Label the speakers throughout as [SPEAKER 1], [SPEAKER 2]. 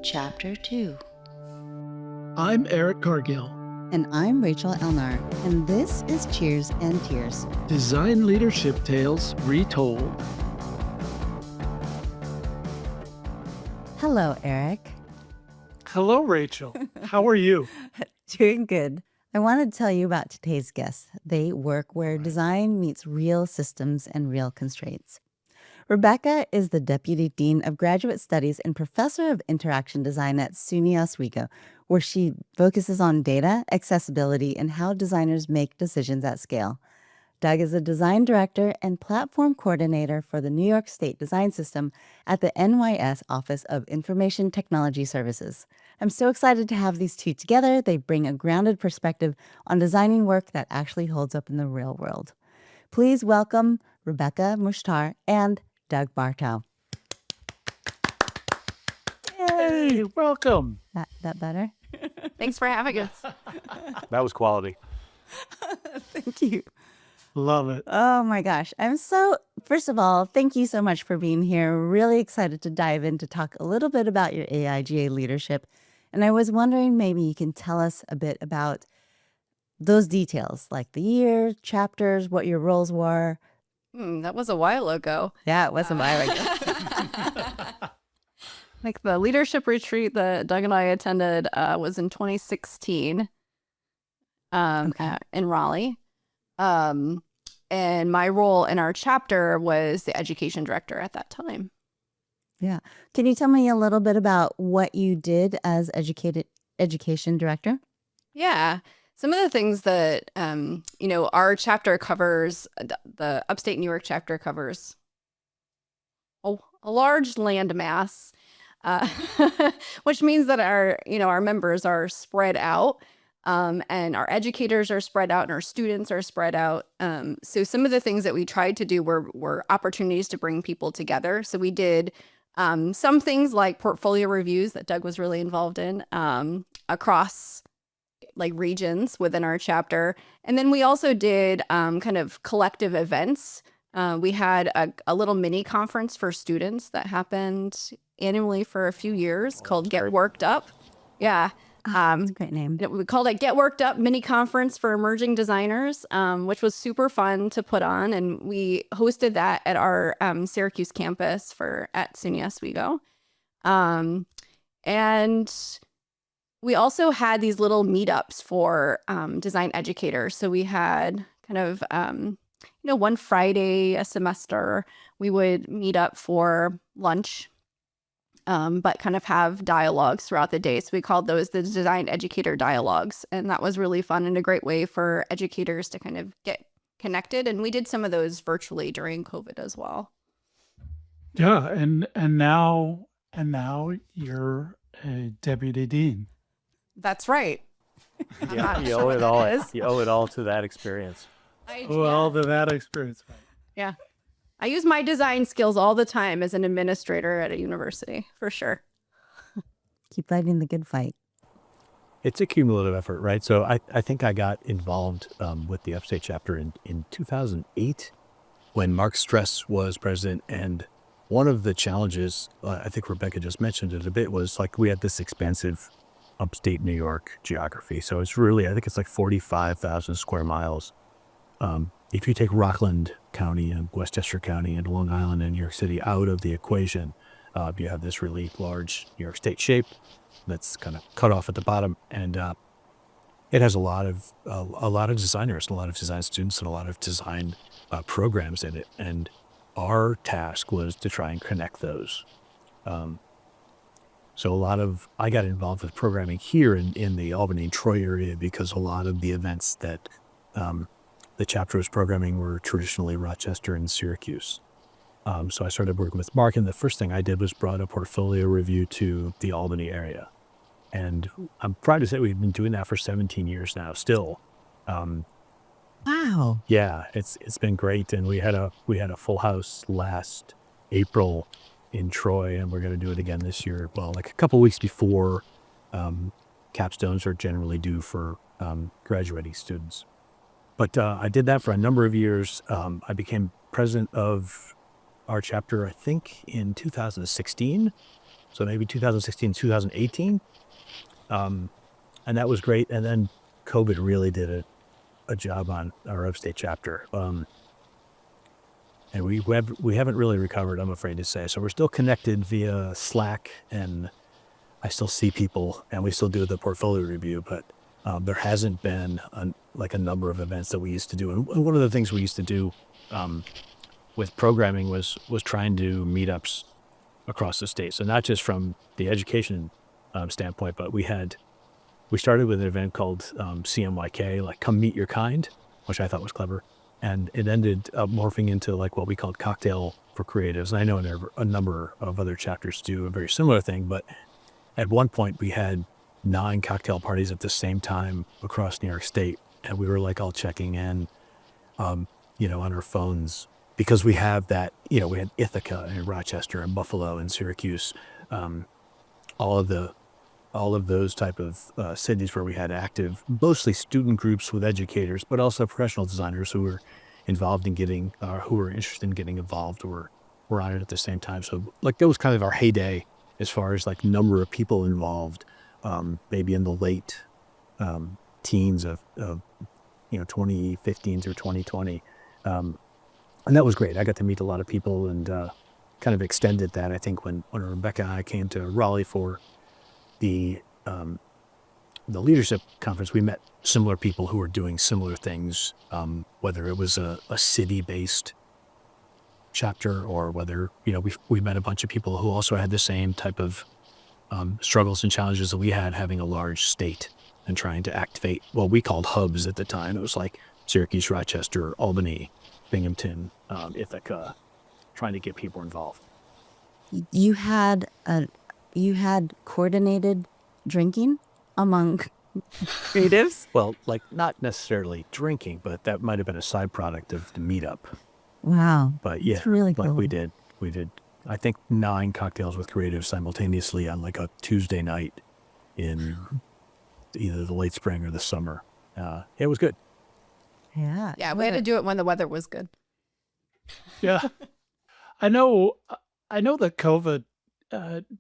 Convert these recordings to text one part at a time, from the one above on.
[SPEAKER 1] Chapter 2.
[SPEAKER 2] I'm Eric Cargill.
[SPEAKER 3] And I'm Rachel Elnar, and this is Cheers and Tears.
[SPEAKER 2] Design Leadership Tales Retold.
[SPEAKER 3] Hello, Eric.
[SPEAKER 2] Hello, Rachel. How are you?
[SPEAKER 3] Doing good. I want to tell you about today's guests. They work where design meets real systems and real constraints. Rebecca is the Deputy Dean of Graduate Studies and Professor of Interaction Design at SUNY Oswego, where she focuses on data, accessibility, and how designers make decisions at scale. Doug is a design director and platform coordinator for the New York State Design System at the NYS Office of Information Technology Services. I'm so excited to have these two together. They bring a grounded perspective on designing work that actually holds up in the real world. Please welcome Rebecca Mushtare and Doug Bartow.
[SPEAKER 2] Hey, welcome.
[SPEAKER 3] That better?
[SPEAKER 4] Thanks for having us.
[SPEAKER 5] That was quality.
[SPEAKER 3] Thank you.
[SPEAKER 2] Love it.
[SPEAKER 3] Oh my gosh. First of all, thank you so much for being here. Really excited to dive in to talk a little bit about your AIGA leadership. And I was wondering, maybe you can tell us a bit about those details, like the year, chapters, what your roles were.
[SPEAKER 4] That was a while ago.
[SPEAKER 3] Yeah, it was a while ago.
[SPEAKER 4] Like the leadership retreat that Doug and I attended was in 2016 in Raleigh. And my role in our chapter was the education director at that time.
[SPEAKER 3] Yeah. Can you tell me a little bit about what you did as education director?
[SPEAKER 4] Yeah. Some of the things that, our chapter covers, the Upstate New York chapter covers a large landmass, which means that our members are spread out, and our educators are spread out and our students are spread out. So some of the things that we tried to do were opportunities to bring people together. So we did some things like portfolio reviews that Doug was really involved in across like regions within our chapter. And then we also did kind of collective events. We had a little mini conference for students that happened annually for a few years called Get Worked Up. Yeah.
[SPEAKER 3] That's a great name.
[SPEAKER 4] We called it Get Worked Up Mini Conference for Emerging Designers, which was super fun to put on. And we hosted that at our Syracuse campus at SUNY Oswego. And we also had these little meetups for design educators. So we had kind of, one Friday a semester, we would meet up for lunch, but kind of have dialogues throughout the day. So we called those the design educator dialogues. And that was really fun and a great way for educators to kind of get connected. And we did some of those virtually during COVID as well.
[SPEAKER 2] Yeah, and now you're a deputy dean.
[SPEAKER 4] That's right.
[SPEAKER 5] Yeah, you owe it all. You owe it all to that experience.
[SPEAKER 2] Well, to that experience.
[SPEAKER 4] Yeah. I use my design skills all the time as an administrator at a university, for sure.
[SPEAKER 3] Keep fighting the good fight.
[SPEAKER 5] It's a cumulative effort, right? So I think I got involved with the Upstate chapter in 2008 when Mark Stress was president. And one of the challenges, I think Rebecca just mentioned it a bit, was like we had this expansive Upstate New York geography. So it's really, I think it's like 45,000 square miles. If you take Rockland County and Westchester County and Long Island and New York City out of the equation, you have this really large New York State shape that's kind of cut off at the bottom. And it has a lot of designers, a lot of design students, and a lot of design programs in it. And our task was to try and connect those. So I got involved with programming here in the Albany and Troy area because a lot of the events that the chapter was programming were traditionally Rochester and Syracuse. So I started working with Mark, and the first thing I did was brought a portfolio review to the Albany area. And I'm proud to say we've been doing that for 17 years now, still.
[SPEAKER 3] Wow.
[SPEAKER 5] Yeah, it's been great. And we had a full house last April in Troy, and we're going to do it again this year. Well, like a couple weeks before capstones are generally due for graduating students. But I did that for a number of years. I became president of our chapter, I think, in 2016. So maybe 2016, 2018. And that was great. And then COVID really did a job on our Upstate chapter. And we haven't really recovered, I'm afraid to say. So we're still connected via Slack, and I still see people, and we still do the portfolio review, but there hasn't been a number of events that we used to do. And one of the things we used to do with programming was try and do meetups across the state. So not just from the education standpoint, but we started with an event called CMYK, like Come Meet Your Kind, which I thought was clever. And it ended up morphing into like what we called Cocktail for Creatives. And I know a number of other chapters do a very similar thing, but at one point we had 9 cocktail parties at the same time across New York State. And we were like all checking in, on our phones, because we have that, we had Ithaca and Rochester and Buffalo and Syracuse, all of those type of cities where we had active, mostly student groups with educators, but also professional designers who were involved in getting, who were interested in getting involved or were on it at the same time. So like that was kind of our heyday as far as like number of people involved, maybe in the late teens of 2015 through 2020. And that was great. I got to meet a lot of people and kind of extended that. I think when Rebecca and I came to Raleigh for the leadership conference, we met similar people who were doing similar things, whether it was a city-based chapter or whether, we met a bunch of people who also had the same type of struggles and challenges that we had, having a large state and trying to activate what we called hubs at the time. It was like Syracuse, Rochester, Albany, Binghamton, Ithaca, trying to get people involved.
[SPEAKER 3] You had coordinated drinking among creatives?
[SPEAKER 5] Well, like not necessarily drinking, but that might have been a side product of the meetup.
[SPEAKER 3] Wow.
[SPEAKER 5] But yeah,
[SPEAKER 3] that's really cool.
[SPEAKER 5] like we did, I think 9 cocktails with creatives simultaneously on like a Tuesday night in either the late spring or the summer. It was good.
[SPEAKER 3] Yeah.
[SPEAKER 4] Yeah, we had to do it when the weather was good.
[SPEAKER 2] Yeah. I know that COVID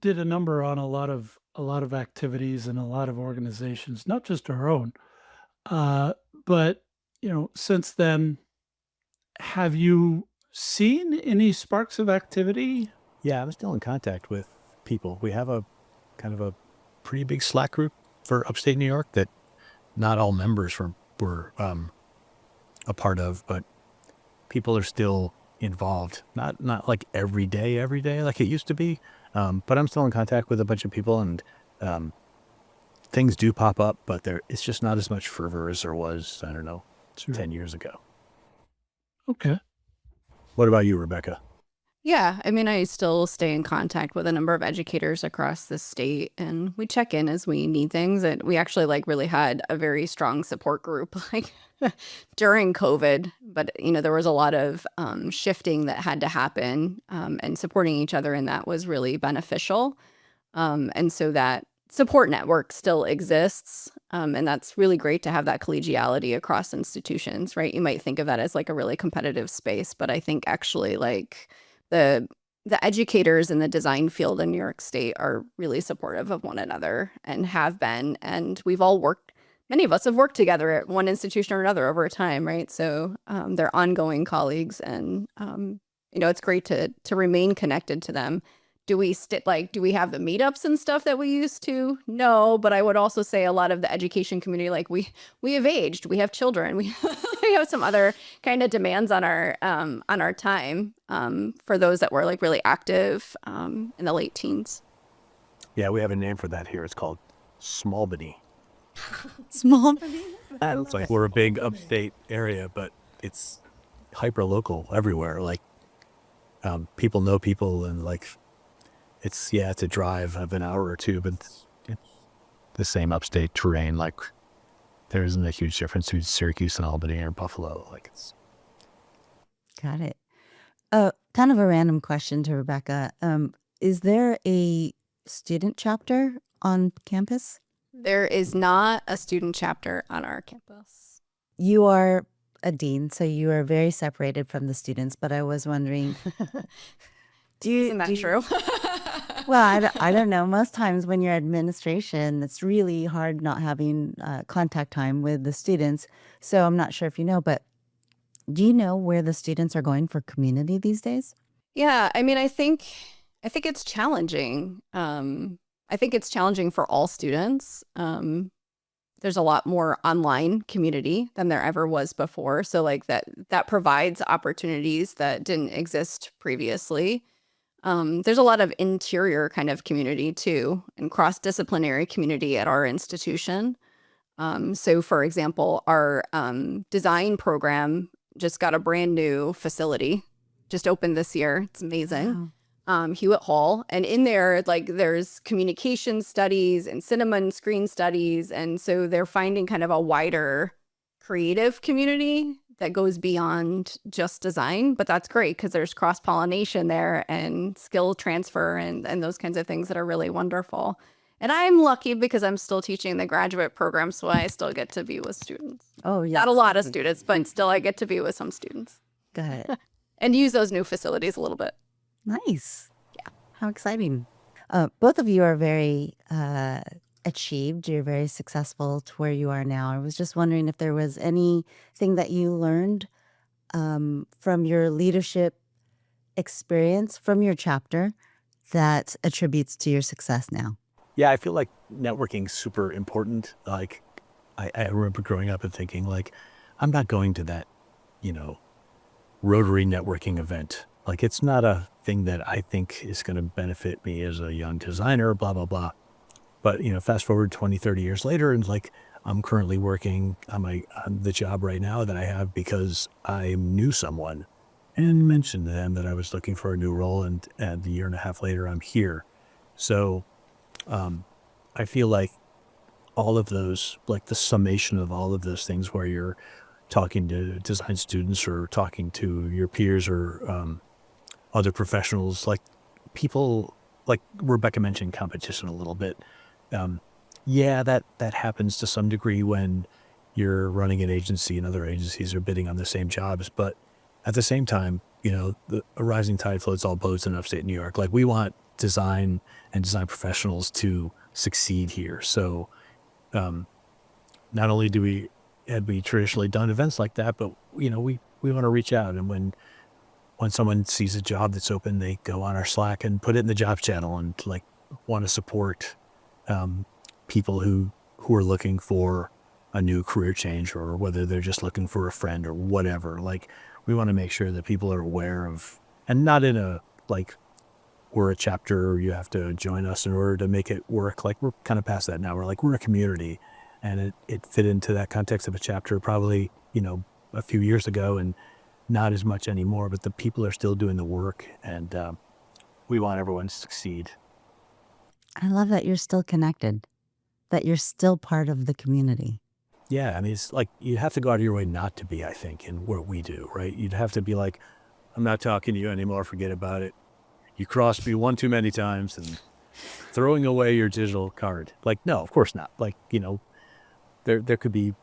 [SPEAKER 2] did a number on a lot of activities and a lot of organizations, not just our own. But since then, have you seen any sparks of activity?
[SPEAKER 5] Yeah, I'm still in contact with people. We have a kind of a pretty big Slack group for Upstate New York that not all members were a part of, but people are still involved. Not like every day like it used to be. But I'm still in contact with a bunch of people, and things do pop up, but it's just not as much fervor as there was, I don't know, 10 years ago.
[SPEAKER 2] Okay.
[SPEAKER 5] What about you, Rebecca?
[SPEAKER 4] Yeah, I mean, I still stay in contact with a number of educators across the state, and we check in as we need things. And we actually really had a very strong support group during COVID, but there was a lot of shifting that had to happen, and supporting each other in that was really beneficial. And so that support network still exists, and that's really great to have that collegiality across institutions, right? You might think of that as like a really competitive space, but I think actually the educators in the design field in New York State are really supportive of one another and have been, and many of us have worked together at one institution or another over time, right? So they're ongoing colleagues, and it's great to remain connected to them. Do we have the meetups and stuff that we used to? No, but I would also say a lot of the education community, we have aged, we have children, we have some other kind of demands on our time, for those that were really active in the late teens.
[SPEAKER 5] Yeah, we have a name for that here. It's called Smallbany.
[SPEAKER 3] Smallbany?
[SPEAKER 5] It's like we're a big upstate area, but it's hyper local everywhere. Like people know people, and it's a drive of an hour or two, but it's the same upstate terrain. Like there isn't a huge difference between Syracuse and Albany or Buffalo.
[SPEAKER 3] Got it. Kind of a random question to Rebecca. Is there a student chapter on campus?
[SPEAKER 4] There is not a student chapter on our campus.
[SPEAKER 3] You are a dean, so you are very separated from the students, but I was wondering,
[SPEAKER 4] Isn't that true?
[SPEAKER 3] Well, I don't know. Most times when you're administration, it's really hard not having contact time with the students. So I'm not sure if you know, but do you know where the students are going for community these days?
[SPEAKER 4] Yeah, I mean, I think it's challenging. I think it's challenging for all students. There's a lot more online community than there ever was before. So like that provides opportunities that didn't exist previously. There's a lot of interior kind of community too, and cross-disciplinary community at our institution. So for example, our design program just got a brand new facility, just opened this year. It's amazing. Hewitt Hall. And in there, like there's communication studies and cinema and screen studies. And so they're finding kind of a wider creative community that goes beyond just design. But that's great because there's cross-pollination there and skill transfer and those kinds of things that are really wonderful. And I'm lucky because I'm still teaching the graduate program, so I still get to be with students.
[SPEAKER 3] Oh, yeah.
[SPEAKER 4] Not a lot of students, but still I get to be with some students
[SPEAKER 3] Got it.
[SPEAKER 4] and use those new facilities a little bit.
[SPEAKER 3] Nice. Yeah. How exciting. Both of you are very achieved. You're very successful to where you are now. I was just wondering if there was anything that you learned from your leadership experience from your chapter that attributes to your success now.
[SPEAKER 5] Yeah, I feel like networking's super important. Like, I remember growing up and thinking, like, I'm not going to that, Rotary networking event. Like, it's not a thing that I think is going to benefit me as a young designer, blah, blah, blah. But, fast forward 20, 30 years later, and like, I'm currently working on the job right now that I have because I knew someone and mentioned to them that I was looking for a new role. And a year and a half later, I'm here. So I feel like all of those, like the summation of all of those things where you're talking to design students or talking to your peers or other professionals, like people, like Rebecca mentioned competition a little bit. Yeah, that happens to some degree when you're running an agency and other agencies are bidding on the same jobs. But at the same time, a rising tide floats all boats in upstate New York. Like we want design and design professionals to succeed here. So not only had we traditionally done events like that, but we want to reach out, and when someone sees a job that's open, they go on our Slack and put it in the jobs channel and like want to support people who are looking for a new career change, or whether they're just looking for a friend or whatever. Like we want to make sure that people are aware of, and not in a like we're a chapter, you have to join us in order to make it work. Like we're kind of past that now. We're like, we're a community, and it fit into that context of a chapter probably, a few years ago, and not as much anymore, but the people are still doing the work, and we want everyone to succeed.
[SPEAKER 3] I love that you're still connected, that you're still part of the community.
[SPEAKER 5] Yeah, I mean, it's like you have to go out of your way not to be, I think, in what we do, right? You'd have to be like, I'm not talking to you anymore, forget about it. You crossed me one too many times and throwing away your digital card. Like, no, of course not. Like, there could be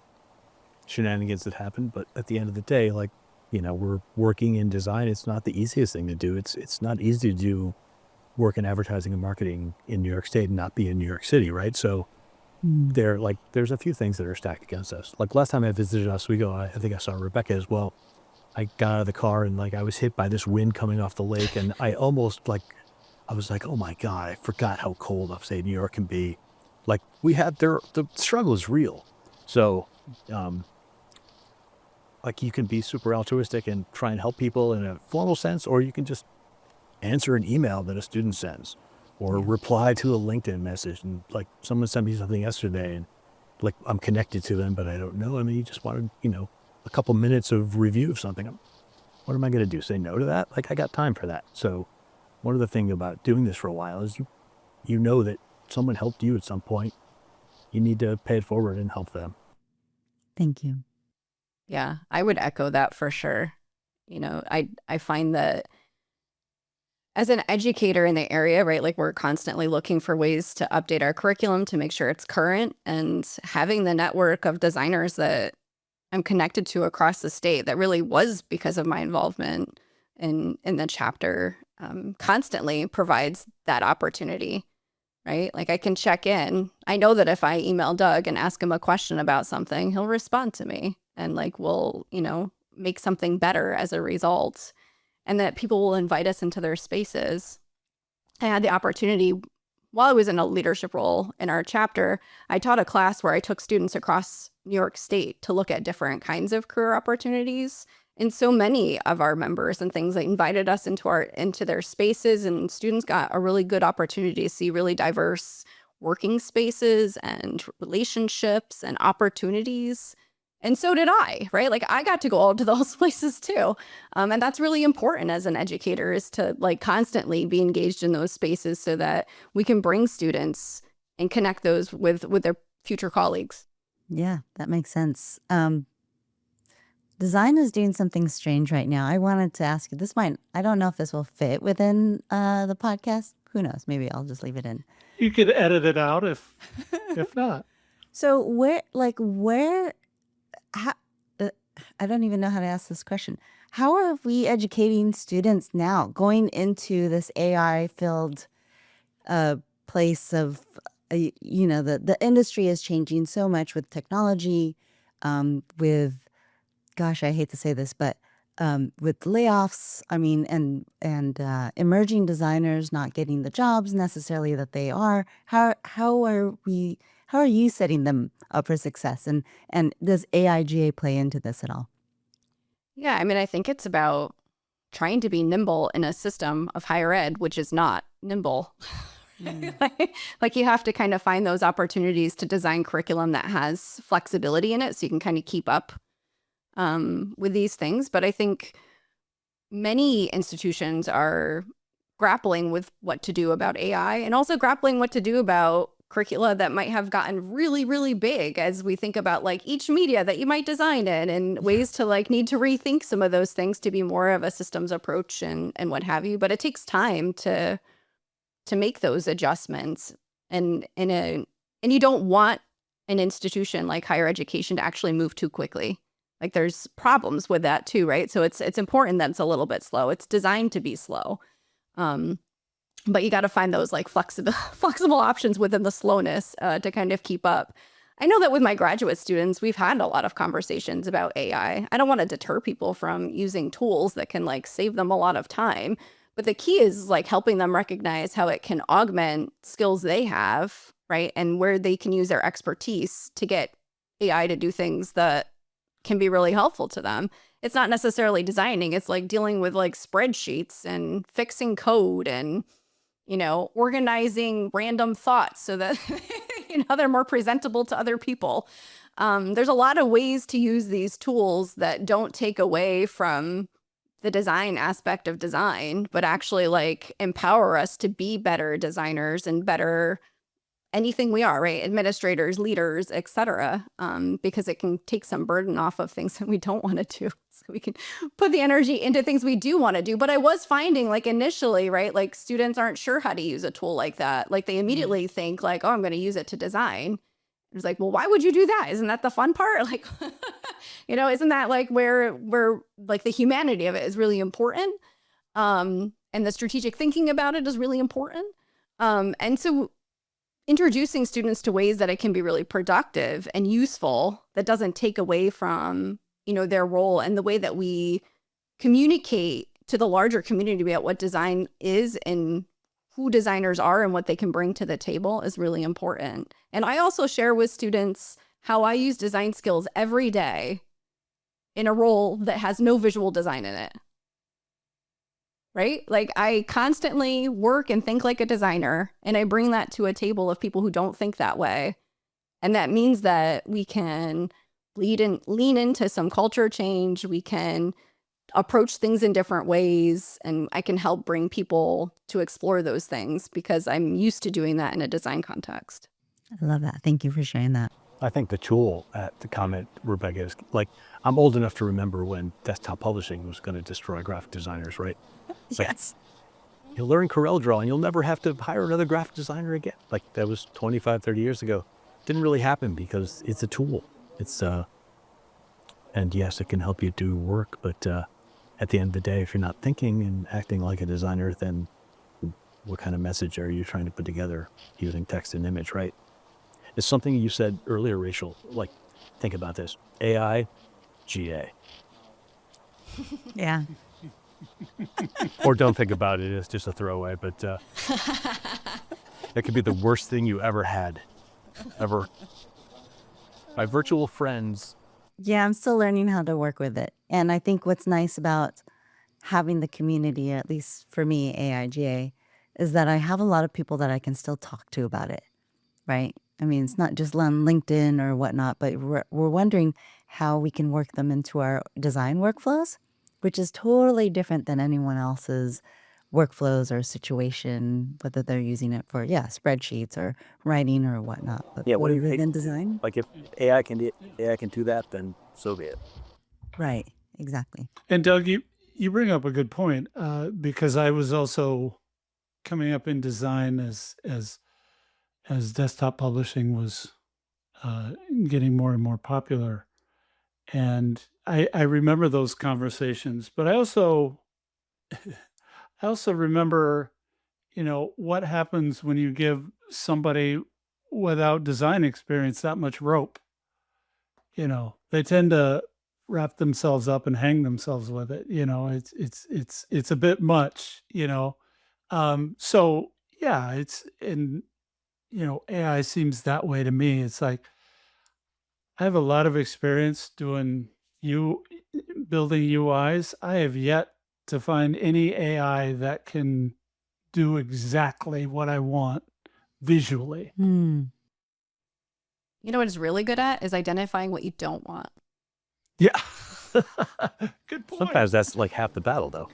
[SPEAKER 5] shenanigans that happen, but at the end of the day, like, we're working in design. It's not the easiest thing to do. It's not easy to do work in advertising and marketing in New York State and not be in New York City, right? So there's a few things that are stacked against us. Like last time I visited Oswego, I think I saw Rebecca as well. I got out of the car and like I was hit by this wind coming off the lake, and I almost I was like, oh my God, I forgot how cold upstate New York can be. Like the struggle is real. So like you can be super altruistic and try and help people in a formal sense, or you can just answer an email that a student sends, or reply to a LinkedIn message. And like someone sent me something yesterday and like I'm connected to them, but I don't know. I mean, you just wanted, a couple minutes of review of something. What am I going to do? Say no to that? Like I got time for that. So one of the things about doing this for a while is you know that someone helped you at some point. You need to pay it forward and help them.
[SPEAKER 3] Thank you.
[SPEAKER 4] Yeah, I would echo that for sure. I find that as an educator in the area, right, like we're constantly looking for ways to update our curriculum to make sure it's current, and having the network of designers that I'm connected to across the state that really was because of my involvement in the chapter constantly provides that opportunity, right? Like I can check in. I know that if I email Doug and ask him a question about something, he'll respond to me and like we'll, make something better as a result. And that people will invite us into their spaces. I had the opportunity while I was in a leadership role in our chapter, I taught a class where I took students across New York State to look at different kinds of career opportunities. And so many of our members and things, they invited us into their spaces, and students got a really good opportunity to see really diverse working spaces and relationships and opportunities. And so did I, right? Like I got to go all to those places too. And that's really important as an educator, is to like constantly be engaged in those spaces so that we can bring students and connect those with their future colleagues.
[SPEAKER 3] Yeah, that makes sense. Design is doing something strange right now. I wanted to ask you, I don't know if this will fit within the podcast. Who knows? Maybe I'll just leave it in.
[SPEAKER 2] You could edit it out if not.
[SPEAKER 3] So how, I don't even know how to ask this question. How are we educating students now going into this AI-filled place of, the industry is changing so much with technology, with, gosh, I hate to say this, but with layoffs, and emerging designers not getting the jobs necessarily that they are. How are you setting them up for success? And does AIGA play into this at all?
[SPEAKER 4] Yeah, I think it's about trying to be nimble in a system of higher ed, which is not nimble. Like you have to kind of find those opportunities to design curriculum that has flexibility in it so you can kind of keep up with these things. But I think many institutions are grappling with what to do about AI, and also grappling what to do about curricula that might have gotten really, really big as we think about like each media that you might design in, and ways to like need to rethink some of those things to be more of a systems approach and what have you. But it takes time to make those adjustments, and you don't want an institution like higher education to actually move too quickly. Like there's problems with that too, right? So it's important that it's a little bit slow. It's designed to be slow. But you got to find those like flexible options within the slowness to kind of keep up. I know that with my graduate students, we've had a lot of conversations about AI. I don't want to deter people from using tools that can like save them a lot of time. But the key is like helping them recognize how it can augment skills they have, right? And where they can use their expertise to get AI to do things that can be really helpful to them. It's not necessarily designing. It's like dealing with like spreadsheets and fixing code and, organizing random thoughts so that, they're more presentable to other people. There's a lot of ways to use these tools that don't take away from the design aspect of design, but actually like empower us to be better designers and better anything we are, right? Administrators, leaders, etc. Because it can take some burden off of things that we don't want to do. So we can put the energy into things we do want to do. But I was finding like initially, right, like students aren't sure how to use a tool like that. Like they immediately think like, oh, I'm going to use it to design. It's like, well, why would you do that? Isn't that the fun part? Like, isn't that like where like the humanity of it is really important? And the strategic thinking about it is really important. And so introducing students to ways that it can be really productive and useful that doesn't take away from, their role, and the way that we communicate to the larger community about what design is and who designers are and what they can bring to the table is really important. And I also share with students how I use design skills every day in a role that has no visual design in it. Right? Like I constantly work and think like a designer, and I bring that to a table of people who don't think that way. And that means that we can lean into some culture change. We can approach things in different ways, and I can help bring people to explore those things because I'm used to doing that in a design context.
[SPEAKER 3] I love that. Thank you for sharing that.
[SPEAKER 5] I think the tool at the comment, Rebecca, is like, I'm old enough to remember when desktop publishing was going to destroy graphic designers, right?
[SPEAKER 3] Yes.
[SPEAKER 5] You'll learn CorelDRAW and you'll never have to hire another graphic designer again. Like that was 25, 30 years ago. Didn't really happen because it's a tool. And yes, it can help you do work, but at the end of the day, if you're not thinking and acting like a designer, then what kind of message are you trying to put together using text and image, right? It's something you said earlier, Rachel, like, think about this. AIGA.
[SPEAKER 3] Yeah.
[SPEAKER 5] Or don't think about it. It's just a throwaway, but that could be the worst thing you ever had. Ever. My virtual friends.
[SPEAKER 3] Yeah, I'm still learning how to work with it. And I think what's nice about having the community, at least for me, AIGA, is that I have a lot of people that I can still talk to about it, right? I mean, it's not just on LinkedIn or whatnot, but we're wondering how we can work them into our design workflows, which is totally different than anyone else's workflows or situation, whether they're using it for, spreadsheets or writing or whatnot. But
[SPEAKER 5] Yeah, what do you
[SPEAKER 3] within design?
[SPEAKER 5] Like, if AI can do that, then so be it.
[SPEAKER 3] Right, exactly.
[SPEAKER 2] And Doug, you bring up a good point, because I was also coming up in design as desktop publishing was getting more and more popular. And I remember those conversations, but I also remember, what happens when you give somebody without design experience that much rope. They tend to wrap themselves up and hang themselves with it. It's a bit much. So yeah, AI seems that way to me. It's like I have a lot of experience doing building UIs. I have yet to find any AI that can do exactly what I want visually.
[SPEAKER 3] Hmm.
[SPEAKER 4] You know what it's really good at is identifying what you don't want.
[SPEAKER 2] Yeah. Good point.
[SPEAKER 5] Sometimes that's like half the battle, though.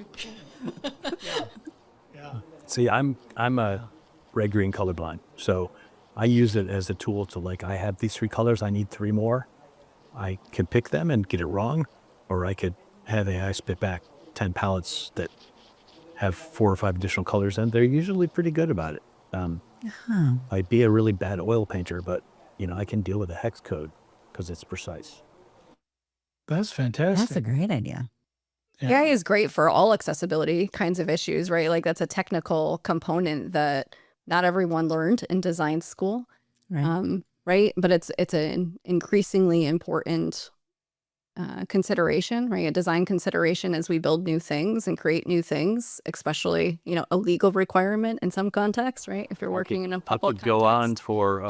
[SPEAKER 2] Yeah.
[SPEAKER 5] See, I'm a red green colorblind, so I use it as a tool to, like, I have these 3 colors, I need 3 more. I can pick them and get it wrong, or I could have AI spit back 10 palettes that have 4 or 5 additional colors, and they're usually pretty good about it. I'd be a really bad oil painter, but I can deal with a hex code because it's precise.
[SPEAKER 2] That's fantastic.
[SPEAKER 3] That's a great idea.
[SPEAKER 2] Yeah.
[SPEAKER 4] AI is great for all accessibility kinds of issues, right? Like that's a technical component that not everyone learned in design school,
[SPEAKER 3] Right.
[SPEAKER 4] right? But it's an increasingly important consideration, right? A design consideration as we build new things and create new things, especially, a legal requirement in some contexts, right? If you're working in a public
[SPEAKER 5] could go on for,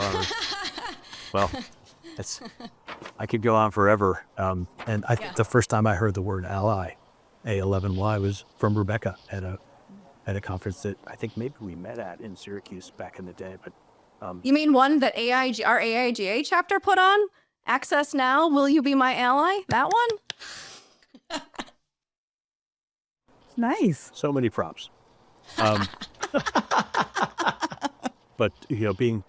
[SPEAKER 5] well, I could go on forever. And I think the first time I heard the word ally, A11Y, was from Rebecca at a conference that I think maybe we met at in Syracuse back in the day. But
[SPEAKER 4] You mean one that our AIGA chapter put on? Access now, will you be my ally? That one?
[SPEAKER 3] Nice.
[SPEAKER 5] so many props. But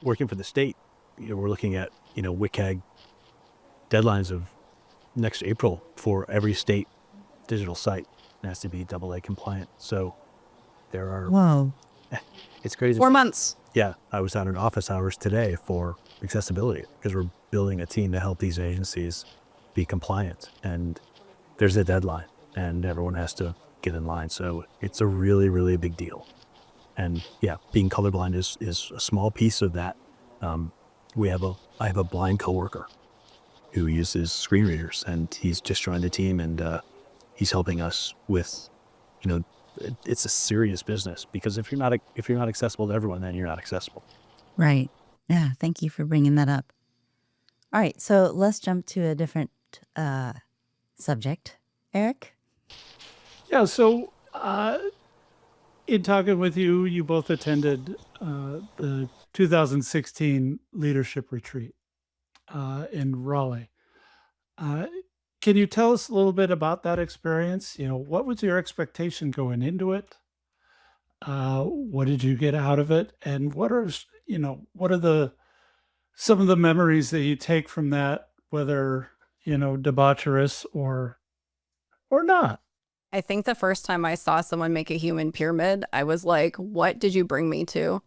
[SPEAKER 5] working for the state, we're looking at WCAG deadlines of next April for every state digital site. It has to be AA compliant. So there are.
[SPEAKER 3] Whoa.
[SPEAKER 5] It's crazy.
[SPEAKER 4] 4 months.
[SPEAKER 5] Yeah, I was out in office hours today for accessibility because we're building a team to help these agencies be compliant, and there's a deadline, and everyone has to get in line. So it's a really, really big deal. And yeah, being colorblind is a small piece of that. I have a blind coworker who uses screen readers, and he's just joined the team, and he's helping us with, it's a serious business because if you're not accessible to everyone, then you're not accessible.
[SPEAKER 3] Right. Yeah. Thank you for bringing that up. All right. So let's jump to a different subject. Eric?
[SPEAKER 2] Yeah. So, in talking with you, you both attended the 2016 leadership retreat in Raleigh. Can you tell us a little bit about that experience? What was your expectation going into it? What did you get out of it? And what are some of the memories that you take from that, whether, debaucherous or not?
[SPEAKER 4] I think the first time I saw someone make a human pyramid, I was like, what did you bring me to?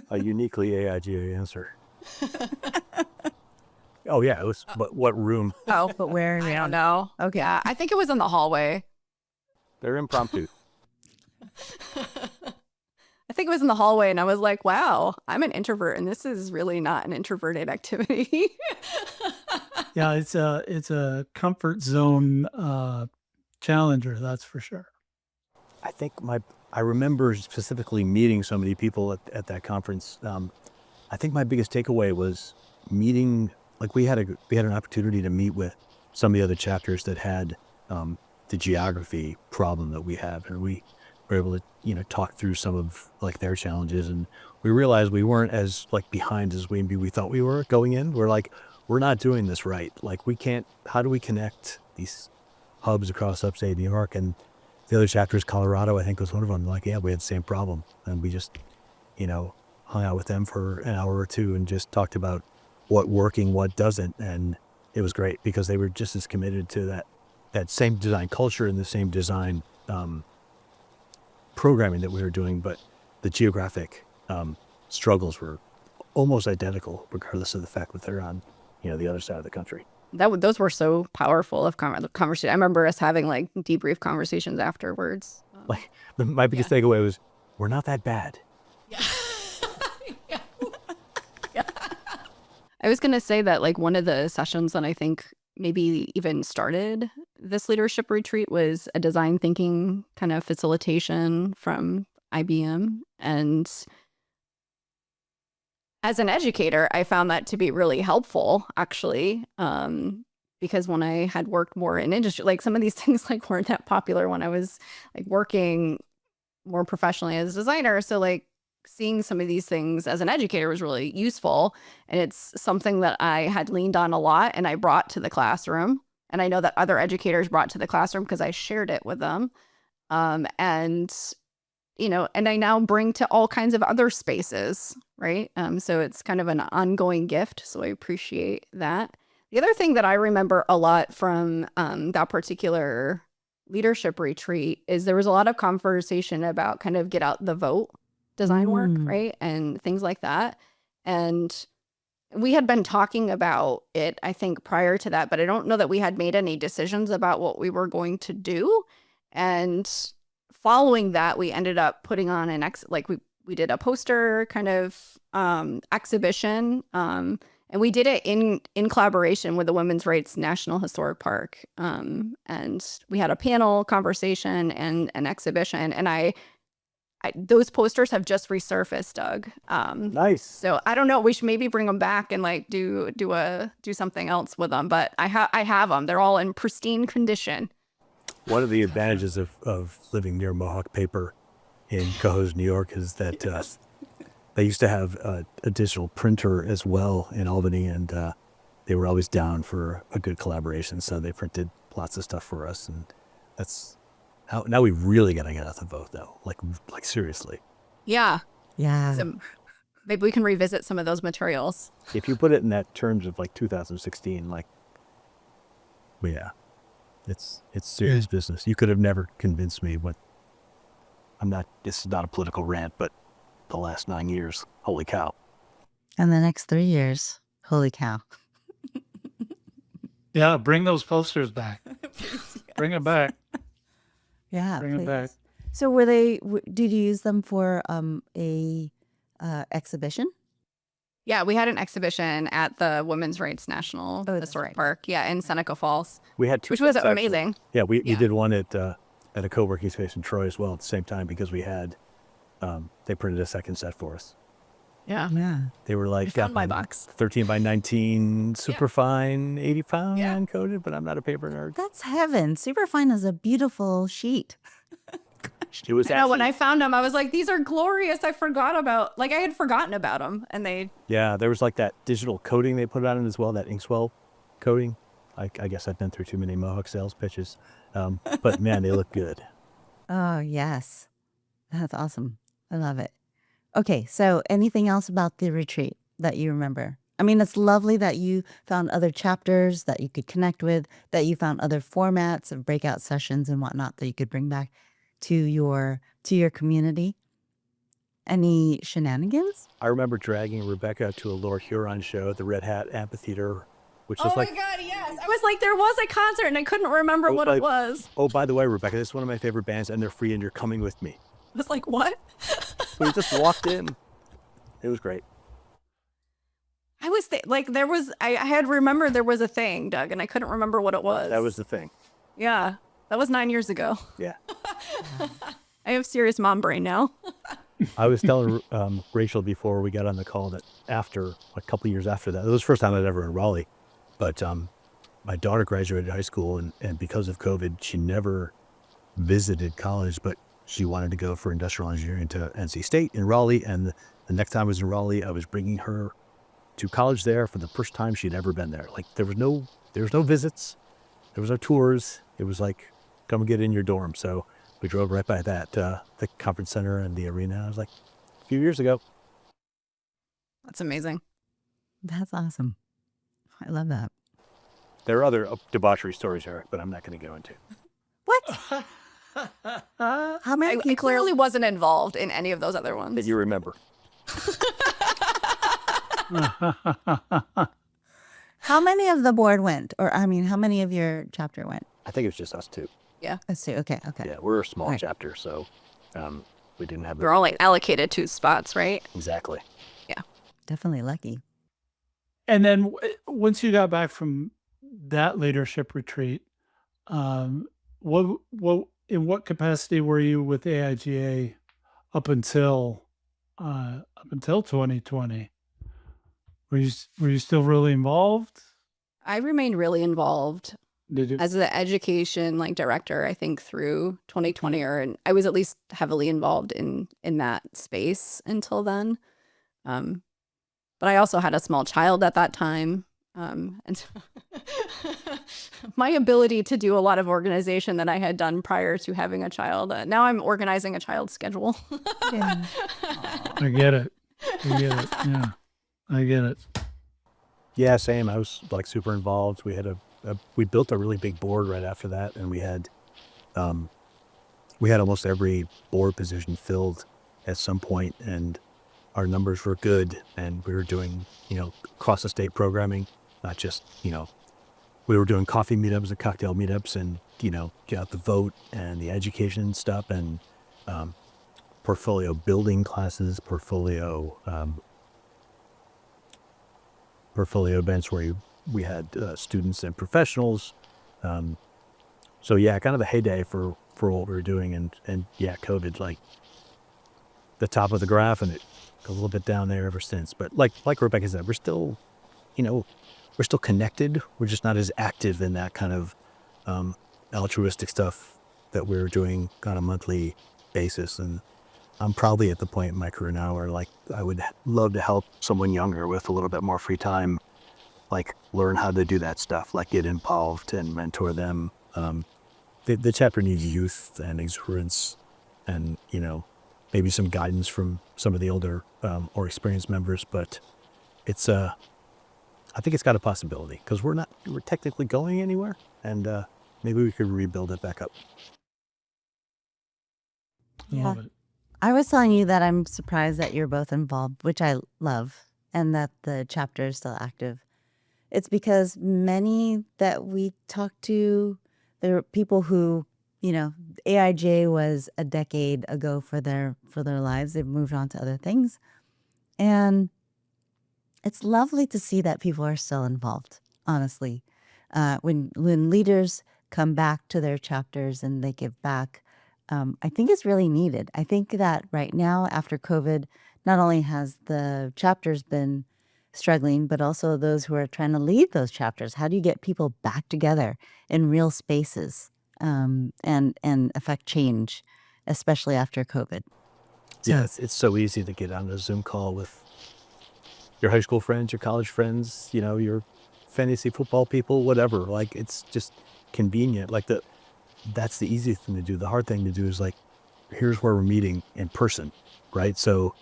[SPEAKER 5] A uniquely AIGA answer. Oh yeah, it was. But what room?
[SPEAKER 4] Oh,
[SPEAKER 3] But where?
[SPEAKER 4] I don't know.
[SPEAKER 3] Okay.
[SPEAKER 4] Yeah, I think it was in the hallway.
[SPEAKER 5] They're impromptu.
[SPEAKER 4] I think it was in the hallway, and I was like, wow, I'm an introvert, and this is really not an introverted activity.
[SPEAKER 2] Yeah, it's a comfort zone challenger, that's for sure.
[SPEAKER 5] I think I remember specifically meeting so many people at that conference. I think my biggest takeaway was meeting, like we had an opportunity to meet with some of the other chapters that had the geography problem that we have, and we were able to talk through some of like their challenges, and we realized we weren't as like behind as we thought we were going in. We're like, we're not doing this right. Like we can't. How do we connect these hubs across upstate New York? And the other chapters, Colorado, I think was one of them. Like, yeah, we had the same problem, and we just hung out with them for an hour or two and just talked about what working, what doesn't, and it was great because they were just as committed to that same design culture and the same design programming that we were doing, but the geographic struggles were almost identical, regardless of the fact that they're on the other side of the country.
[SPEAKER 4] Those were so powerful of conversation. I remember us having like debrief conversations afterwards.
[SPEAKER 5] Like my biggest takeaway was, we're not that bad.
[SPEAKER 4] Yeah. Yeah. I was gonna say that like one of the sessions that I think maybe even started this leadership retreat was a design thinking kind of facilitation from IBM. And as an educator, I found that to be really helpful, actually, because when I had worked more in industry, like some of these things like weren't that popular when I was like working more professionally as a designer. So like seeing some of these things as an educator was really useful. And it's something that I had leaned on a lot and I brought to the classroom. And I know that other educators brought to the classroom because I shared it with them. And I now bring to all kinds of other spaces, right? So it's kind of an ongoing gift. So I appreciate that. The other thing that I remember a lot from that particular leadership retreat is there was a lot of conversation about kind of get out the vote design work, right? And things like that. And we had been talking about it, I think, prior to that, but I don't know that we had made any decisions about what we were going to do. And following that, we ended up putting on we did a poster kind of exhibition, and we did it in collaboration with the Women's Rights National Historic Park. And we had a panel conversation and an exhibition, and those posters have just resurfaced, Doug.
[SPEAKER 5] Nice.
[SPEAKER 4] So I don't know. We should maybe bring them back and like do something else with them. But I have them. They're all in pristine condition.
[SPEAKER 5] One of the advantages of living near Mohawk Paper in Cohoes, New York, is that they used to have a digital printer as well in Albany, and they were always down for a good collaboration. So they printed lots of stuff for us, and that's how now we really got to get out the vote, though. Like seriously.
[SPEAKER 4] Yeah.
[SPEAKER 3] Yeah.
[SPEAKER 4] So maybe we can revisit some of those materials.
[SPEAKER 5] If you put it in that terms of like 2016, yeah. It's serious business. You could have never convinced me this is not a political rant, but the last 9 years, holy cow.
[SPEAKER 3] And the next 3 years, holy cow.
[SPEAKER 2] Yeah, bring those posters back. Bring it back.
[SPEAKER 3] Yeah,
[SPEAKER 2] Bring it back.
[SPEAKER 3] So did you use them for a exhibition?
[SPEAKER 4] Yeah, we had an exhibition at the Women's Rights National Historic Park. Yeah, in Seneca Falls.
[SPEAKER 5] We had two,
[SPEAKER 4] which was
[SPEAKER 5] sets,
[SPEAKER 4] amazing.
[SPEAKER 5] Yeah, we did one at a co-working space in Troy as well at the same time, because we had they printed a second set for us.
[SPEAKER 4] Yeah.
[SPEAKER 3] Yeah.
[SPEAKER 5] They were like,
[SPEAKER 4] I found my box.
[SPEAKER 5] 13 by 19, superfine, 80 pound uncoated, but I'm not a paper nerd.
[SPEAKER 3] That's heaven. Superfine is a beautiful sheet.
[SPEAKER 5] It was
[SPEAKER 4] when I found them, I was like, these are glorious. I had forgotten about them. And
[SPEAKER 5] yeah, there was like that digital coating they put on it as well, that inkswell coating. I guess I've been through too many Mohawk sales pitches. But man, they look good.
[SPEAKER 3] Oh, yes. That's awesome. I love it. Okay, so anything else about the retreat that you remember? I mean, it's lovely that you found other chapters that you could connect with, that you found other formats of breakout sessions and whatnot that you could bring back to your community. Any shenanigans?
[SPEAKER 5] I remember dragging Rebecca to a Lower Huron show at the Red Hat Amphitheater which
[SPEAKER 4] Oh
[SPEAKER 5] was
[SPEAKER 4] my
[SPEAKER 5] like,
[SPEAKER 4] God, yes. I was like, there was a concert and I couldn't remember what it was.
[SPEAKER 5] oh, by the way, Rebecca, this is one of my favorite bands and they're free and you're coming with me.
[SPEAKER 4] I was like, what?
[SPEAKER 5] We just walked in. It was great.
[SPEAKER 4] I was like, I had remembered there was a thing, Doug, and I couldn't remember what it was.
[SPEAKER 5] That was the thing.
[SPEAKER 4] Yeah, that was 9 years ago.
[SPEAKER 5] Yeah.
[SPEAKER 4] I have serious mom brain now.
[SPEAKER 5] I was telling Rachel before we got on the call that after a couple of years after that, it was the first time I'd ever in Raleigh, but my daughter graduated high school and because of COVID, she never visited college, but she wanted to go for industrial engineering to NC State in Raleigh. And the next time I was in Raleigh, I was bringing her to college there for the first time she'd ever been there. Like there was no visits, there was no tours. It was like, come and get in your dorm. So we drove right by that, the conference center and the arena. I was like, a few years ago.
[SPEAKER 4] That's amazing.
[SPEAKER 3] That's awesome. I love that.
[SPEAKER 5] There are other debauchery stories, Eric, but I'm not going to go into.
[SPEAKER 3] What? How many
[SPEAKER 4] I
[SPEAKER 3] people
[SPEAKER 4] clearly wasn't involved in any of those other ones.
[SPEAKER 5] That you remember.
[SPEAKER 3] How many of the board went? Or I mean, how many of your chapter went?
[SPEAKER 5] I think it was just us two.
[SPEAKER 3] Let's see. Okay.
[SPEAKER 5] Yeah, we're a small
[SPEAKER 3] Right.
[SPEAKER 5] chapter, so we didn't have
[SPEAKER 4] We're only allocated 2 spots, right?
[SPEAKER 5] exactly.
[SPEAKER 3] Definitely lucky.
[SPEAKER 2] And then once you got back from that leadership retreat, what in what capacity were you with AIGA up until 2020? Were you still really involved?
[SPEAKER 4] I remained really involved
[SPEAKER 2] Did you?
[SPEAKER 4] as the education director, I think through 2020, and I was at least heavily involved in that space until then. But I also had a small child at that time. And my ability to do a lot of organization that I had done prior to having a child, now I'm organizing a child's schedule.
[SPEAKER 3] Yeah.
[SPEAKER 2] I get it. Yeah, I get it.
[SPEAKER 5] Yeah, same. I was like super involved. We had we built a really big board right after that, and we had almost every board position filled at some point, and our numbers were good, and we were doing across the state programming, not just we were doing coffee meetups and cocktail meetups, and get out the vote and the education stuff, and portfolio building classes, portfolio events where we had students and professionals. So yeah, kind of a heyday for what we were doing, and yeah, COVID like the top of the graph, and it a little bit down there ever since. But like Rebecca said, we're still connected. We're just not as active in that kind of altruistic stuff that we're doing on a monthly basis. And I'm probably at the point in my career now where like I would love to help someone younger with a little bit more free time, like learn how to do that stuff, like get involved and mentor them. The chapter needs youth and exuberance, and maybe some guidance from some of the older or experienced members. But it's I think it's got a possibility because we're technically going anywhere, and maybe we could rebuild it back up.
[SPEAKER 2] Love it.
[SPEAKER 3] I was telling you that I'm surprised that you're both involved, which I love, and that the chapter is still active. It's because many that we talk to, there are people who, AIJ was a decade ago for their lives. They've moved on to other things. And it's lovely to see that people are still involved, honestly. When leaders come back to their chapters and they give back, I think it's really needed. I think that right now, after COVID, not only has the chapters been struggling, but also those who are trying to lead those chapters. How do you get people back together in real spaces and affect change, especially after COVID?
[SPEAKER 5] Yeah, it's so easy to get on a Zoom call with your high school friends, your college friends, your fantasy football people, whatever. Like, it's just convenient. Like, that's the easy thing to do. The hard thing to do is like, here's where we're meeting in person, right? So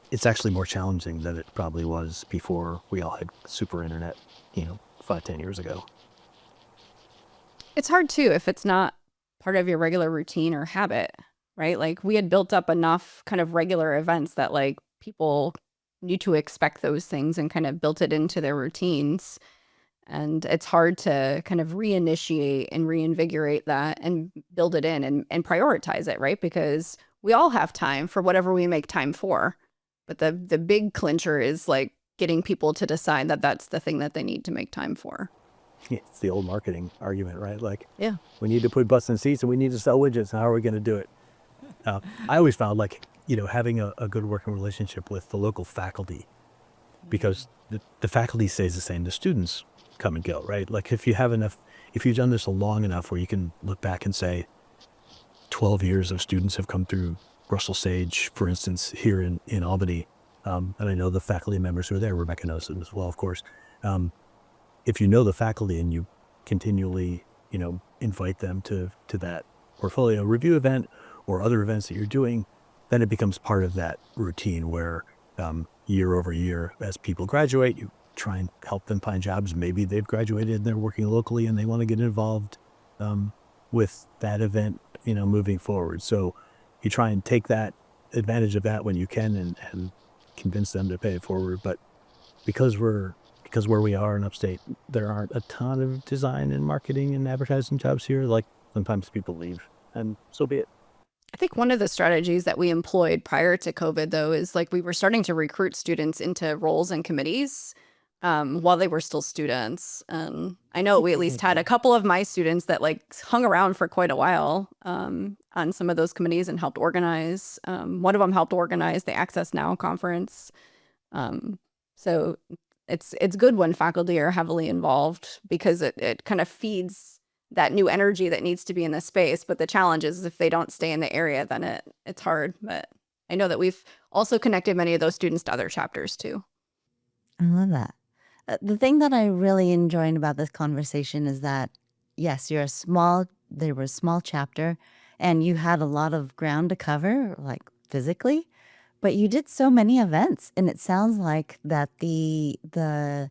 [SPEAKER 5] it's actually more challenging than it probably was before we all had super internet, 5-10 years ago.
[SPEAKER 4] It's hard too if it's not part of your regular routine or habit, right? Like we had built up enough kind of regular events that like people knew to expect those things and kind of built it into their routines. And it's hard to kind of reinitiate and reinvigorate that and build it in and prioritize it, right? Because we all have time for whatever we make time for. But the big clincher is like getting people to decide that that's the thing that they need to make time for.
[SPEAKER 5] It's the old marketing argument, right? Like,
[SPEAKER 4] Yeah.
[SPEAKER 5] we need to put butts in seats and we need to sell widgets. How are we going to do it? I always found like, having a good working relationship with the local faculty, because the faculty stays the same. The students come and go, right? Like if you've done this long enough where you can look back and say 12 years of students have come through Russell Sage, for instance, here in Albany. And I know the faculty members who are there. Rebecca knows them as well, of course. If you know the faculty and you continually, invite them to that portfolio review event or other events that you're doing, then it becomes part of that routine where year over year, as people graduate, you try and help them find jobs. Maybe they've graduated and they're working locally and they want to get involved with that event, moving forward. So you try and take that advantage of that when you can and convince them to pay it forward. But because where we are in Upstate, there aren't a ton of design and marketing and advertising jobs here. Like sometimes people leave, and so be it.
[SPEAKER 4] I think one of the strategies that we employed prior to COVID, though, is like we were starting to recruit students into roles and committees while they were still students. I know we at least had a couple of my students that like hung around for quite a while on some of those committees and helped organize. One of them helped organize the Access Now conference. So it's good when faculty are heavily involved because it kind of feeds that new energy that needs to be in the space. But the challenge is if they don't stay in the area, then it's hard. But I know that we've also connected many of those students to other chapters too.
[SPEAKER 3] I love that. The thing that I really enjoyed about this conversation is that, yes, they were a small chapter and you had a lot of ground to cover, like physically, but you did so many events. And it sounds like that the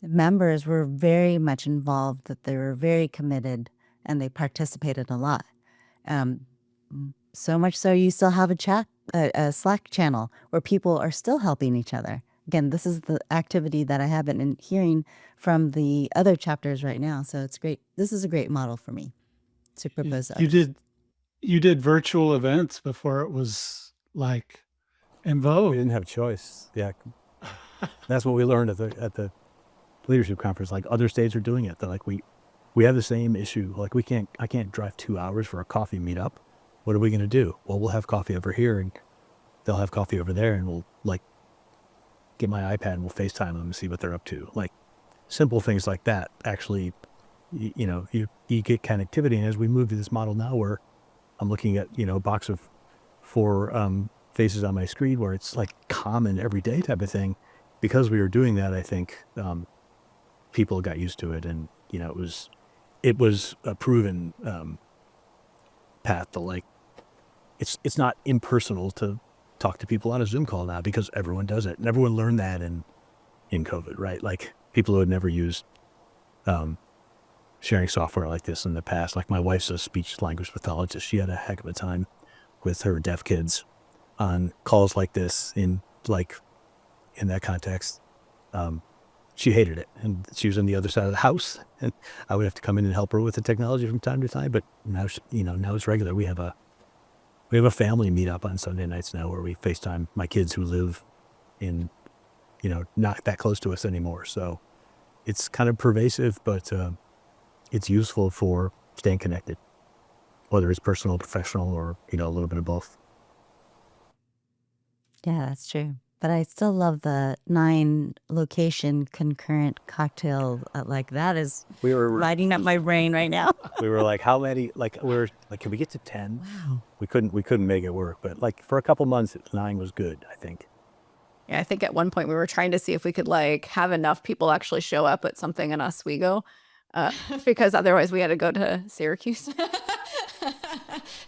[SPEAKER 3] members were very much involved, that they were very committed, and they participated a lot. So much so you still have a Slack channel where people are still helping each other. Again, this is the activity that I haven't been hearing from the other chapters right now. So it's great. This is a great model for me to propose.
[SPEAKER 2] You did virtual events before it was like in vogue.
[SPEAKER 5] We didn't have a choice. Yeah, that's what we learned at the leadership conference. Like other states are doing it. They're like, we have the same issue. Like I can't drive 2 hours for a coffee meetup. What are we going to do? Well, we'll have coffee over here and they'll have coffee over there, and we'll like get my iPad and we'll FaceTime them and see what they're up to. Like simple things like that. Actually, you get connectivity. And as we move to this model now where I'm looking at, a box of 4 faces on my screen where it's like common everyday type of thing, because we were doing that, I think people got used to it, and it was a proven path to like it's not impersonal to talk to people on a Zoom call now because everyone does it, and everyone learned that in COVID, right? Like people who had never used sharing software like this in the past. Like my wife's a speech language pathologist. She had a heck of a time with her deaf kids on calls like this in that context. She hated it, and she was on the other side of the house, and I would have to come in and help her with the technology from time to time. But now, now it's regular. We have a family meetup on Sunday nights now where we FaceTime my kids who live in, not that close to us anymore. So it's kind of pervasive, but it's useful for staying connected, whether it's personal, professional, or, a little bit of both.
[SPEAKER 3] Yeah, that's true. But I still love the 9 location concurrent cocktail. Like that is
[SPEAKER 5] We were
[SPEAKER 3] lighting up my brain right now.
[SPEAKER 5] we were like, how many? Like we're like, can we get to 10?
[SPEAKER 3] Wow.
[SPEAKER 5] We couldn't make it work, but like for a couple months, 9 was good, I think.
[SPEAKER 4] Yeah, I think at one point we were trying to see if we could like have enough people actually show up at something in Oswego, because otherwise we had to go to Syracuse to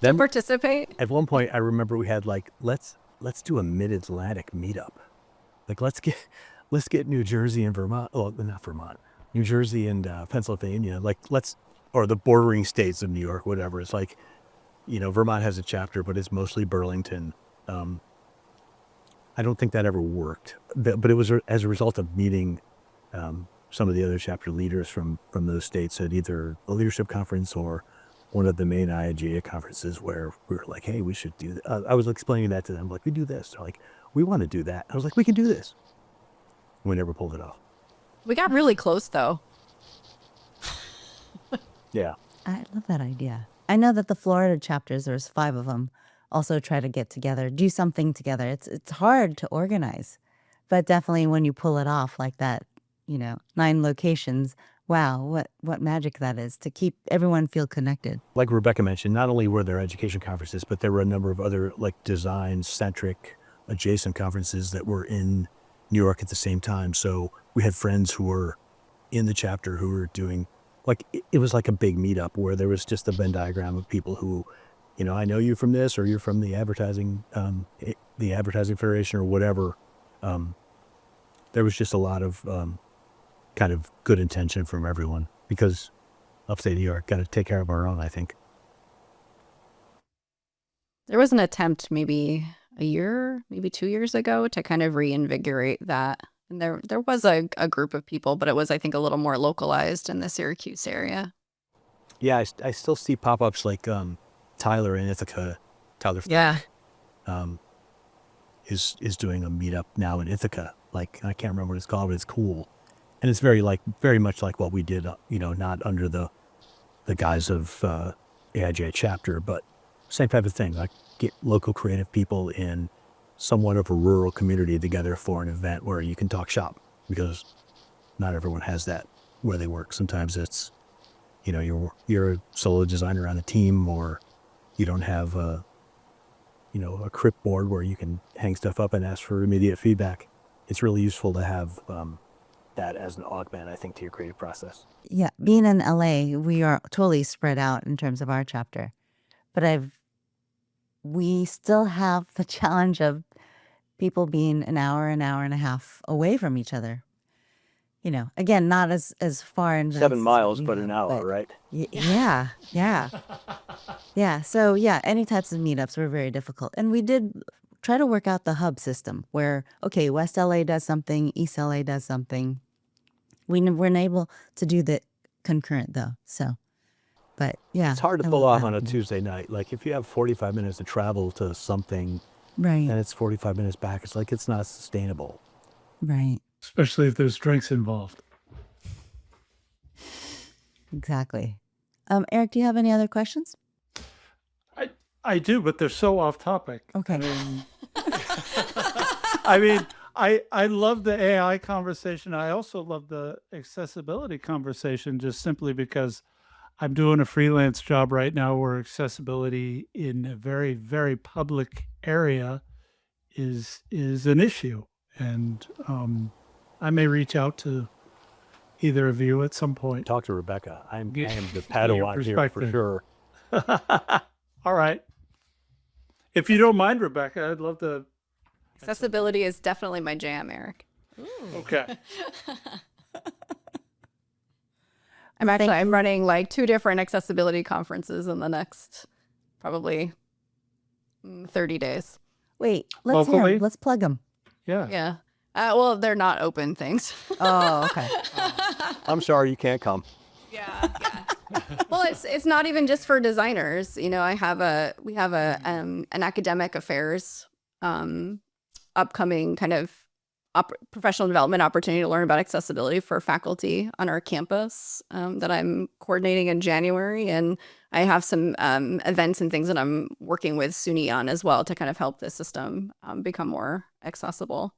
[SPEAKER 5] Then
[SPEAKER 4] participate.
[SPEAKER 5] at one point, I remember we had like, let's do a Mid-Atlantic meetup. Like let's get New Jersey and Vermont. Well, not Vermont, New Jersey and Pennsylvania. Like or the bordering states of New York, whatever. It's like, Vermont has a chapter, but it's mostly Burlington. I don't think that ever worked, but it was as a result of meeting some of the other chapter leaders from those states at either a leadership conference or one of the main AIGA conferences where we were like, hey, we should do that. I was explaining that to them, like, we do this. They're like, we want to do that. I was like, we can do this. We never pulled it off.
[SPEAKER 4] We got really close though.
[SPEAKER 5] Yeah.
[SPEAKER 3] I love that idea. I know that the Florida chapters, there's 5 of them, also try to get together, do something together. It's hard to organize, but definitely when you pull it off like that, 9 locations, wow, what magic that is to keep everyone feel connected.
[SPEAKER 5] Like Rebecca mentioned, not only were there education conferences, but there were a number of other like design-centric adjacent conferences that were in New York at the same time. So we had friends who were in the chapter who were doing, like, it was like a big meetup where there was just a Venn diagram of people who, I know you from this, or you're from the advertising federation or whatever. There was just a lot of kind of good intention from everyone because upstate New York got to take care of our own, I think.
[SPEAKER 4] There was an attempt maybe a year, maybe 2 years ago to kind of reinvigorate that. And there was a group of people, but it was, I think, a little more localized in the Syracuse area.
[SPEAKER 5] Yeah, I still see pop-ups like Tyler in Ithaca. Tyler
[SPEAKER 4] Yeah.
[SPEAKER 5] is doing a meetup now in Ithaca. Like, I can't remember what it's called, but it's cool. And it's very much like what we did, not under the guise of AIGA chapter, but same type of thing. Like, get local creative people in somewhat of a rural community together for an event where you can talk shop, because not everyone has that where they work. Sometimes it's, you're a solo designer on a team, or you don't have a crypt board where you can hang stuff up and ask for immediate feedback. It's really useful to have that as an augment, I think, to your creative process.
[SPEAKER 3] Yeah, being in LA, we are totally spread out in terms of our chapter, but we still have the challenge of people being an hour and a half away from each other. Again, not as far in
[SPEAKER 5] 7 miles, but an hour, right?
[SPEAKER 3] Yeah. Yeah. So any types of meetups were very difficult, and we did try to work out the hub system where, okay, West LA does something, East LA does something. We weren't able to do the concurrent though. So, but yeah.
[SPEAKER 5] It's hard to pull off on a Tuesday night. Like, if you have 45 minutes to travel to something,
[SPEAKER 3] Right.
[SPEAKER 5] and it's 45 minutes back, it's like, it's not sustainable.
[SPEAKER 3] Right.
[SPEAKER 2] Especially if there's drinks involved.
[SPEAKER 3] Exactly. Eric, do you have any other questions?
[SPEAKER 2] I do, but they're so off topic.
[SPEAKER 3] Okay.
[SPEAKER 2] I love the AI conversation. I also love the accessibility conversation, just simply because I'm doing a freelance job right now where accessibility in a very, very public area is an issue. And I may reach out to either of you at some point.
[SPEAKER 5] Talk to Rebecca. I am the Padawan here for sure.
[SPEAKER 2] All right. If you don't mind, Rebecca, I'd love to.
[SPEAKER 4] Accessibility is definitely my jam, Eric.
[SPEAKER 2] Okay.
[SPEAKER 4] I'm running like 2 different accessibility conferences in the next probably 30 days.
[SPEAKER 3] Wait, let's hear 'em.
[SPEAKER 2] Locally?
[SPEAKER 3] Let's plug them.
[SPEAKER 2] Yeah.
[SPEAKER 4] Yeah. Well, they're not open things.
[SPEAKER 3] Oh, okay.
[SPEAKER 5] I'm sorry you can't come.
[SPEAKER 4] Yeah. Well, it's not even just for designers. We have an academic affairs upcoming kind of professional development opportunity to learn about accessibility for faculty on our campus that I'm coordinating in January, and I have some events and things that I'm working with SUNY on as well to kind of help the system become more accessible.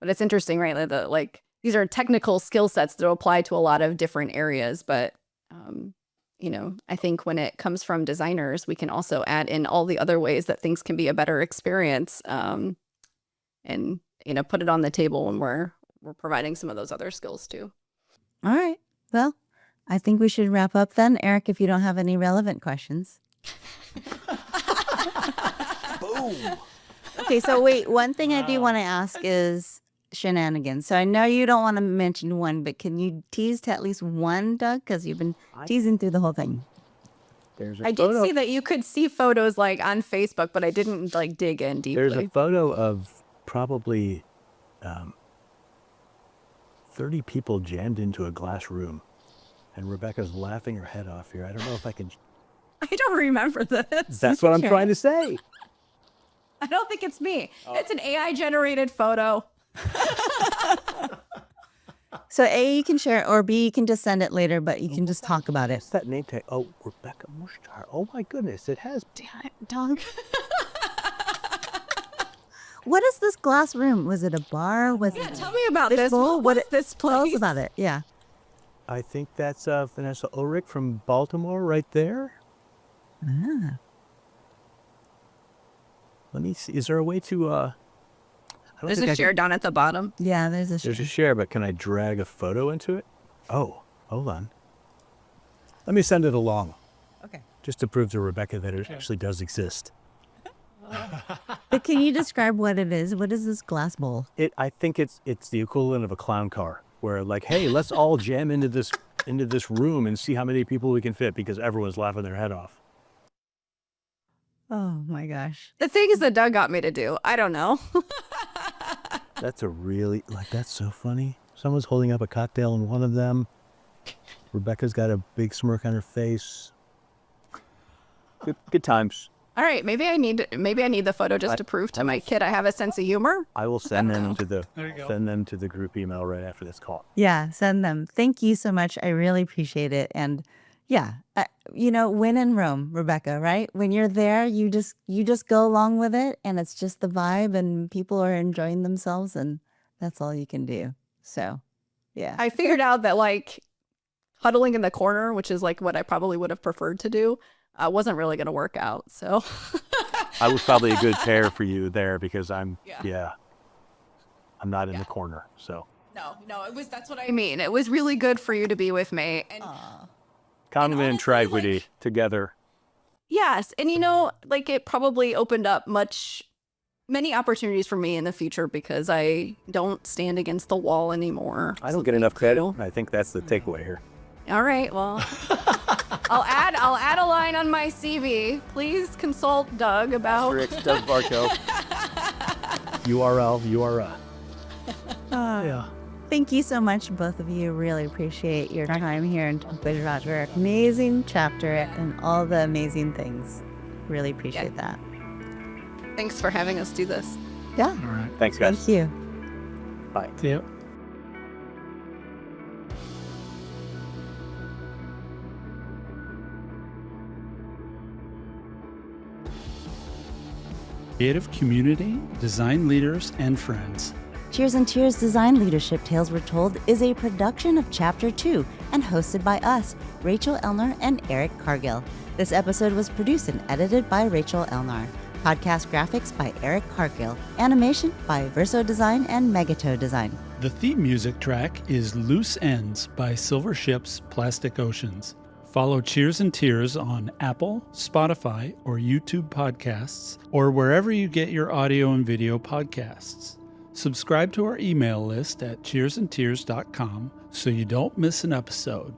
[SPEAKER 4] But it's interesting, right? Like these are technical skill sets that apply to a lot of different areas, but I think when it comes from designers, we can also add in all the other ways that things can be a better experience, and put it on the table when we're providing some of those other skills too.
[SPEAKER 3] All right. Well, I think we should wrap up then. Eric, if you don't have any relevant questions.
[SPEAKER 5] Boom.
[SPEAKER 3] Okay, so wait, one thing I do want to ask is shenanigans. So I know you don't want to mention one, but can you tease to at least one, Doug? Because you've been teasing through the whole thing.
[SPEAKER 5] There's a
[SPEAKER 4] I
[SPEAKER 5] photo.
[SPEAKER 4] did see that you could see photos like on Facebook, but I didn't like dig in deeply.
[SPEAKER 5] There's a photo of probably 30 people jammed into a glass room. And Rebecca's laughing her head off here. I don't know if I can...
[SPEAKER 4] I don't remember this.
[SPEAKER 5] That's what I'm
[SPEAKER 3] Sure.
[SPEAKER 5] trying to say.
[SPEAKER 4] I don't think it's me. It's an AI generated photo.
[SPEAKER 3] So A, you can share it, or B, you can just send it later, but you can just talk about it.
[SPEAKER 5] What's that name tag? Oh, Rebecca Mushtare. Oh my goodness, it has...
[SPEAKER 4] Damn it, Doug.
[SPEAKER 3] What is this glass room? Was it a bar? Was
[SPEAKER 4] Yeah,
[SPEAKER 3] it
[SPEAKER 4] tell me about this.
[SPEAKER 3] fishbowl?
[SPEAKER 4] What is this
[SPEAKER 3] Tell us
[SPEAKER 4] place?
[SPEAKER 3] about it. Yeah.
[SPEAKER 5] I think that's Vanessa Ulrich from Baltimore right there.
[SPEAKER 3] Ah.
[SPEAKER 5] Let me see. Is there a way to... I don't
[SPEAKER 4] There's
[SPEAKER 5] think
[SPEAKER 4] a
[SPEAKER 5] I
[SPEAKER 4] share
[SPEAKER 5] can-
[SPEAKER 4] down at the bottom.
[SPEAKER 3] Yeah, there's a
[SPEAKER 5] There's
[SPEAKER 3] share.
[SPEAKER 5] a share, but can I drag a photo into it? Oh, hold on. Let me send it along,
[SPEAKER 3] Okay.
[SPEAKER 5] just to prove to Rebecca that it actually does exist.
[SPEAKER 3] But can you describe what it is? What is this glass bowl?
[SPEAKER 5] I think it's the equivalent of a clown car, where like, hey, let's all jam into this room and see how many people we can fit because everyone's laughing their head off.
[SPEAKER 3] Oh my gosh.
[SPEAKER 4] The things that Doug got me to do, I don't know.
[SPEAKER 5] That's that's so funny. Someone's holding up a cocktail in one of them. Rebecca's got a big smirk on her face. Good times.
[SPEAKER 4] All right, maybe I need the photo just to prove to my kid I have a sense of humor.
[SPEAKER 5] I will send them to the
[SPEAKER 2] There you go.
[SPEAKER 5] send them to the group email right after this call.
[SPEAKER 3] Yeah, send them. Thank you so much. I really appreciate it. And yeah, when in Rome, Rebecca, right? When you're there, you just go along with it, and it's just the vibe, and people are enjoying themselves, and that's all you can do. So, yeah.
[SPEAKER 4] I figured out that like huddling in the corner, which is like what I probably would have preferred to do, wasn't really going to work out. So
[SPEAKER 5] I was probably a good pair for you there because I'm
[SPEAKER 4] Yeah.
[SPEAKER 5] I'm not in the corner. So
[SPEAKER 4] no, that's what I mean. It was really good for you to be with me. And
[SPEAKER 3] Aw.
[SPEAKER 5] common and
[SPEAKER 4] honestly,
[SPEAKER 5] tragedy
[SPEAKER 4] like-
[SPEAKER 5] together.
[SPEAKER 4] yes, and like it probably opened up many opportunities for me in the future because I don't stand against the wall anymore.
[SPEAKER 5] I don't get enough credit. I think that's the takeaway here.
[SPEAKER 4] All right, well, I'll add a line on my CV. Please consult Doug about.
[SPEAKER 5] Doug Bartow. URL.
[SPEAKER 2] Yeah.
[SPEAKER 3] Thank you so much, both of you. Really appreciate your time here and talk about your amazing chapter and all the amazing things. Really appreciate that.
[SPEAKER 4] Thanks for having us do this.
[SPEAKER 3] Yeah.
[SPEAKER 2] All right.
[SPEAKER 5] Thanks, guys.
[SPEAKER 3] Thank you.
[SPEAKER 5] Bye.
[SPEAKER 2] See ya. Creative community, design leaders, and friends.
[SPEAKER 3] Cheers and Tears Design Leadership Tales Were Told is a production of Chapter 2 and hosted by us, Rachel Elnar and Eric Cargill. This episode was produced and edited by Rachel Elnar. Podcast graphics by Eric Cargill. Animation by Verso Design and Megato Design.
[SPEAKER 2] The theme music track is Loose Ends by Silver Ships Plastic Oceans. Follow Cheers and Tears on Apple, Spotify, or YouTube podcasts, or wherever you get your audio and video podcasts. Subscribe to our email list at cheersandtears.com so you don't miss an episode.